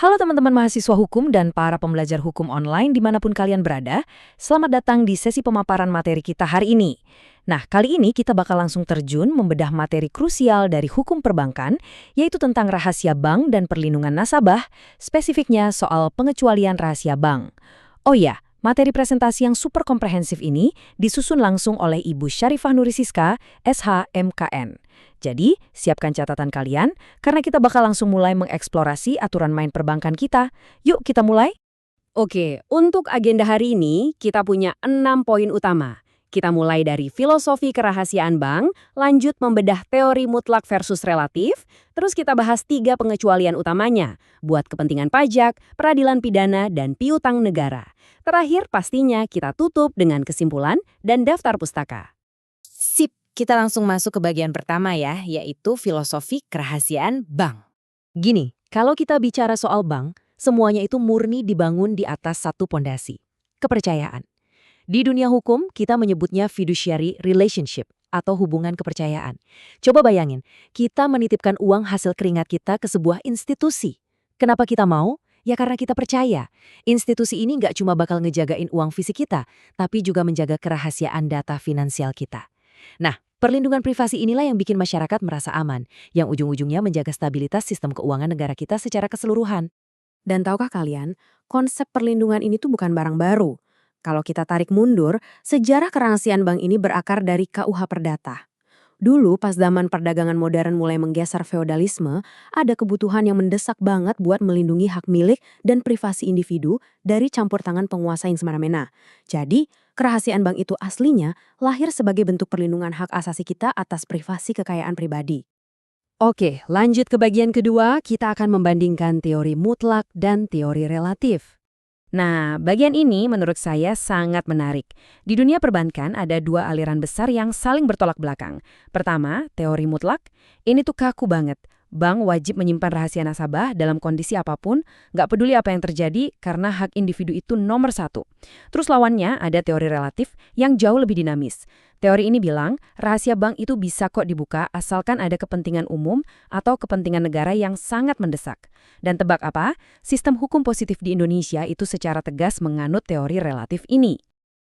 Halo teman-teman mahasiswa hukum dan para pembelajar hukum online dimanapun kalian berada, selamat datang di sesi pemaparan materi kita hari ini. Nah, kali ini kita bakal langsung terjun membedah materi krusial dari hukum perbankan, yaitu tentang rahasia bank dan perlindungan nasabah, spesifiknya soal pengecualian rahasia bank. Oh ya, materi presentasi yang super komprehensif ini disusun langsung oleh Ibu Syarifah Nurisiska, SH.MKN. Jadi, siapkan catatan kalian, karena kita bakal langsung mulai mengeksplorasi aturan main perbankan kita. Yuk kita mulai? Oke, untuk agenda hari ini, kita punya 6 poin utama. Kita mulai dari filosofi kerahasiaan bank, lanjut membedah teori mutlak versus relatif, terus kita bahas 3 pengecualian utamanya, buat kepentingan pajak, peradilan pidana, dan piutang negara. Terakhir, pastinya kita tutup dengan kesimpulan dan daftar pustaka. Sip, kita langsung masuk ke bagian pertama ya, yaitu filosofi kerahasiaan bank. Gini, kalau kita bicara soal bank, semuanya itu murni dibangun di atas satu pondasi, kepercayaan. Di dunia hukum, kita menyebutnya fiduciary relationship atau hubungan kepercayaan. Coba bayangin, kita menitipkan uang hasil keringat kita ke sebuah institusi. Kenapa kita mau? Ya karena kita percaya. Institusi ini nggak cuma bakal ngejagain uang fisik kita, tapi juga menjaga kerahasiaan data finansial kita. Nah, perlindungan privasi inilah yang bikin masyarakat merasa aman, yang ujung-ujungnya menjaga stabilitas sistem keuangan negara kita secara keseluruhan. Dan tahukah kalian, konsep perlindungan ini tuh bukan barang baru. Kalau kita tarik mundur, sejarah kerahasiaan bank ini berakar dari KUH Perdata. Dulu pas zaman perdagangan modern mulai menggeser feodalisme, ada kebutuhan yang mendesak banget buat melindungi hak milik dan privasi individu dari campur tangan penguasa yang semena-mena. Jadi, kerahasiaan bank itu aslinya lahir sebagai bentuk perlindungan hak asasi kita atas privasi kekayaan pribadi. Oke, lanjut ke bagian kedua, kita akan membandingkan teori mutlak dan teori relatif. Nah, bagian ini menurut saya sangat menarik. Di dunia perbankan ada 2 aliran besar yang saling bertolak belakang. Pertama, teori mutlak. Ini tuh kaku banget. Bank wajib menyimpan rahasia nasabah dalam kondisi apapun, nggak peduli apa yang terjadi karena hak individu itu nomor 1. Terus lawannya ada teori relatif yang jauh lebih dinamis. Teori ini bilang, rahasia bank itu bisa kok dibuka asalkan ada kepentingan umum atau kepentingan negara yang sangat mendesak. Dan tebak apa? Sistem hukum positif di Indonesia itu secara tegas menganut teori relatif ini.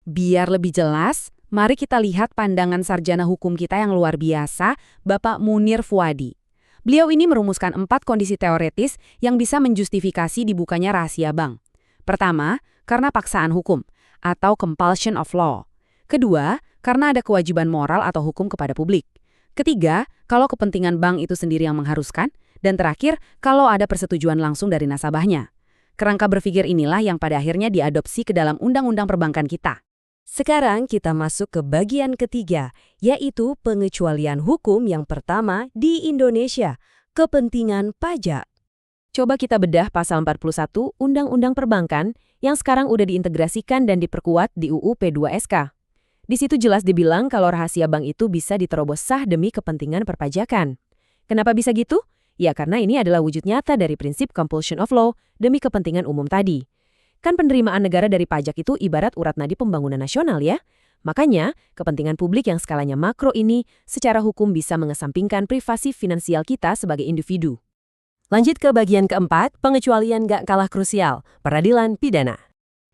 Biar lebih jelas, mari kita lihat pandangan sarjana hukum kita yang luar biasa, Bapak Munir Fuadi. Beliau ini merumuskan 4 kondisi teoretis yang bisa menjustifikasi dibukanya rahasia bank. Pertama, karena paksaan hukum atau compulsion of law. Kedua, karena ada kewajiban moral atau hukum kepada publik. Ketiga, kalau kepentingan bank itu sendiri yang mengharuskan. Dan terakhir, kalau ada persetujuan langsung dari nasabahnya. Kerangka berpikir inilah yang pada akhirnya diadopsi ke dalam undang-undang perbankan kita. Sekarang kita masuk ke bagian ketiga, yaitu pengecualian hukum yang pertama di Indonesia, kepentingan pajak. Coba kita bedah pasal 41 Undang-Undang Perbankan yang sekarang udah diintegrasikan dan diperkuat di UU P2SK. Di situ jelas dibilang kalau rahasia bank itu bisa diterobos sah demi kepentingan perpajakan. Kenapa bisa gitu? Ya karena ini adalah wujud nyata dari prinsip compulsion of law demi kepentingan umum tadi. Kan penerimaan negara dari pajak itu ibarat urat nadi pembangunan nasional ya. Makanya, kepentingan publik yang skalanya makro ini secara hukum bisa mengesampingkan privasi finansial kita sebagai individu. Lanjut ke bagian keempat, pengecualian gak kalah krusial, peradilan pidana.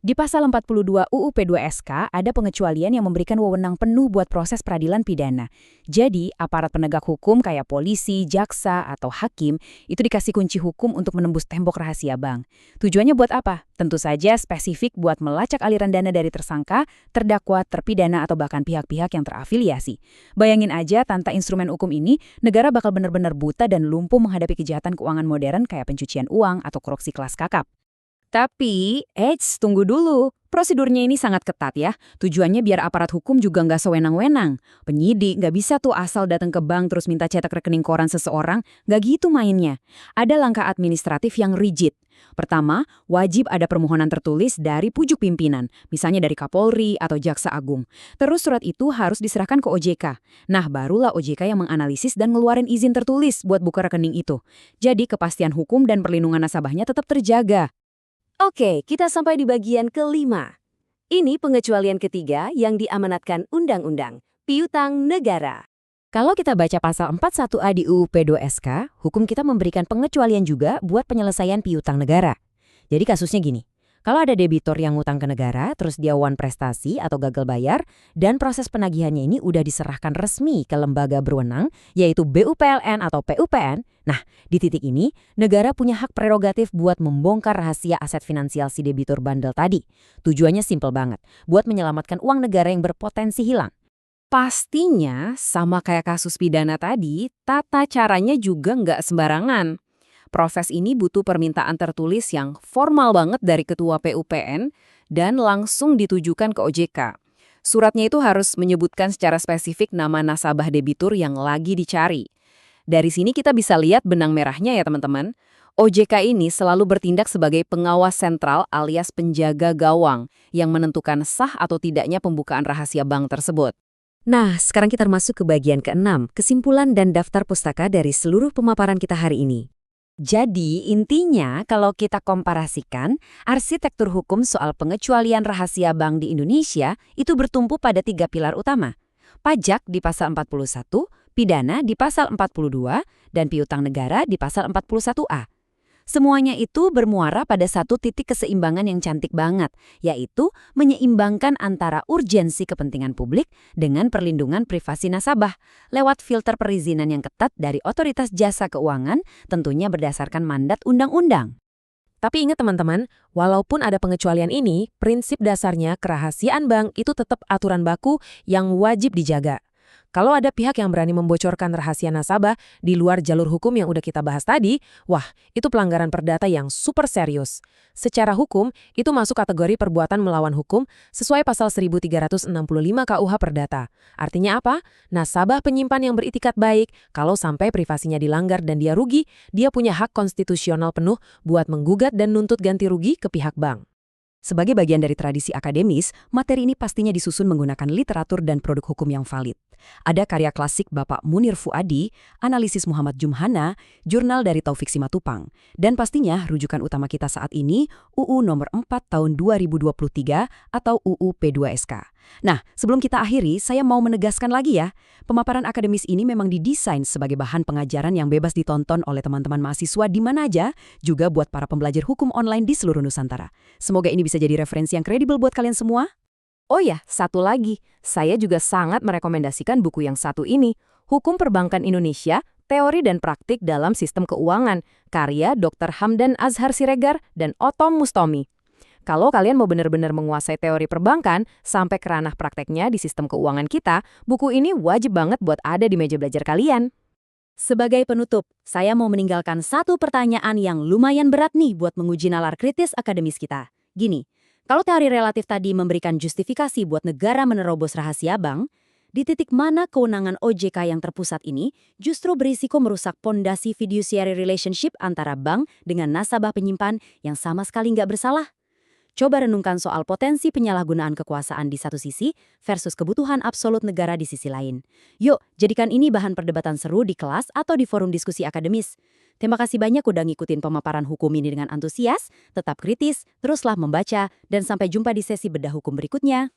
Di pasal 42 UU P2SK ada pengecualian yang memberikan wewenang penuh buat proses peradilan pidana. Jadi, aparat penegak hukum kayak polisi, jaksa, atau hakim itu dikasih kunci hukum untuk menembus tembok rahasia bank. Tujuannya buat apa? Tentu saja spesifik buat melacak aliran dana dari tersangka, terdakwa, terpidana, atau bahkan pihak-pihak yang terafiliasi. Bayangin aja, tanpa instrumen hukum ini, negara bakal benar-benar buta dan lumpuh menghadapi kejahatan keuangan modern kayak pencucian uang atau korupsi kelas kakap. Tapi, tunggu dulu. Prosedurnya ini sangat ketat ya. Tujuannya biar aparat hukum juga nggak sewenang-wenang. Penyidik nggak bisa tuh asal datang ke bank terus minta cetak rekening koran seseorang. Nggak gitu mainnya. Ada langkah administratif yang rigid. Pertama, wajib ada permohonan tertulis dari pucuk pimpinan, misalnya dari Kapolri atau Jaksa Agung. Terus surat itu harus diserahkan ke OJK. Nah, barulah OJK yang menganalisis dan ngeluarin izin tertulis buat buka rekening itu. Jadi, kepastian hukum dan perlindungan nasabahnya tetap terjaga. Oke, kita sampai di bagian kelima. Ini pengecualian ketiga yang diamanatkan undang-undang, piutang negara. Kalau kita baca pasal 41A di UU P2SK, hukum kita memberikan pengecualian juga buat penyelesaian piutang negara. Jadi kasusnya gini, kalau ada debitur yang ngutang ke negara, terus dia wan prestasi atau gagal bayar, dan proses penagihannya ini udah diserahkan resmi ke lembaga berwenang, yaitu BUPLN atau PUPN, nah di titik ini, negara punya hak prerogatif buat membongkar rahasia aset finansial si debitur bandel tadi. Tujuannya simpel banget, buat menyelamatkan uang negara yang berpotensi hilang. Pastinya, sama kayak kasus pidana tadi, tata caranya juga nggak sembarangan. Proses ini butuh permintaan tertulis yang formal banget dari Ketua PUPN dan langsung ditujukan ke OJK. Suratnya itu harus menyebutkan secara spesifik nama nasabah debitur yang lagi dicari. Dari sini kita bisa lihat benang merahnya ya teman-teman. OJK ini selalu bertindak sebagai pengawas sentral alias penjaga gawang yang menentukan sah atau tidaknya pembukaan rahasia bank tersebut. Nah, sekarang kita masuk ke bagian ke-6, kesimpulan dan daftar pustaka dari seluruh pemaparan kita hari ini. Jadi, intinya kalau kita komparasikan, arsitektur hukum soal pengecualian rahasia bank di Indonesia itu bertumpu pada 3 pilar utama. Pajak di pasal 41, pidana di pasal 42, dan piutang negara di pasal 41A. Semuanya itu bermuara pada satu titik keseimbangan yang cantik banget, yaitu menyeimbangkan antara urgensi kepentingan publik dengan perlindungan privasi nasabah, lewat filter perizinan yang ketat dari otoritas jasa keuangan, tentunya berdasarkan mandat undang-undang. Tapi ingat teman-teman, walaupun ada pengecualian ini, prinsip dasarnya kerahasiaan bank itu tetap aturan baku yang wajib dijaga. Kalau ada pihak yang berani membocorkan rahasia nasabah di luar jalur hukum yang udah kita bahas tadi, wah, itu pelanggaran perdata yang super serius. Secara hukum, itu masuk kategori perbuatan melawan hukum sesuai pasal 1365 KUH Perdata. Artinya apa? Nasabah penyimpan yang beritikat baik, kalau sampai privasinya dilanggar dan dia rugi, dia punya hak konstitusional penuh buat menggugat dan nuntut ganti rugi ke pihak bank. Sebagai bagian dari tradisi akademis, materi ini pastinya disusun menggunakan literatur dan produk hukum yang valid. Ada karya klasik Bapak Munir Fuadi, analisis Muhammad Jumhana, jurnal dari Taufik Simatupang, dan pastinya rujukan utama kita saat ini UU nomor 4 tahun 2023 atau UU P2SK. Nah, sebelum kita akhiri, saya mau menegaskan lagi ya, pemaparan akademis ini memang didesain sebagai bahan pengajaran yang bebas ditonton oleh teman-teman mahasiswa di mana aja, juga buat para pembelajar hukum online di seluruh Nusantara. Semoga ini bisa jadi referensi yang kredibel buat kalian semua. Oh ya, satu lagi. Saya juga sangat merekomendasikan buku yang satu ini, Hukum Perbankan Indonesia, Teori dan Praktik dalam Sistem Keuangan, karya Dr. Hamdan Azhar Siregar dan Otom Mustomi. Kalau kalian mau benar-benar menguasai teori perbankan sampai ke ranah prakteknya di sistem keuangan kita, buku ini wajib banget buat ada di meja belajar kalian. Sebagai penutup, saya mau meninggalkan satu pertanyaan yang lumayan berat nih buat menguji nalar kritis akademis kita. Gini, kalau teori relatif tadi memberikan justifikasi buat negara menerobos rahasia bank, di titik mana kewenangan OJK yang terpusat ini justru berisiko merusak pondasi fiduciary relationship antara bank dengan nasabah penyimpan yang sama sekali nggak bersalah? Coba renungkan soal potensi penyalahgunaan kekuasaan di satu sisi versus kebutuhan absolut negara di sisi lain. Yuk, jadikan ini bahan perdebatan seru di kelas atau di forum diskusi akademis. Terima kasih banyak udah ngikutin pemaparan hukum ini dengan antusias, tetap kritis, teruslah membaca, dan sampai jumpa di sesi bedah hukum berikutnya.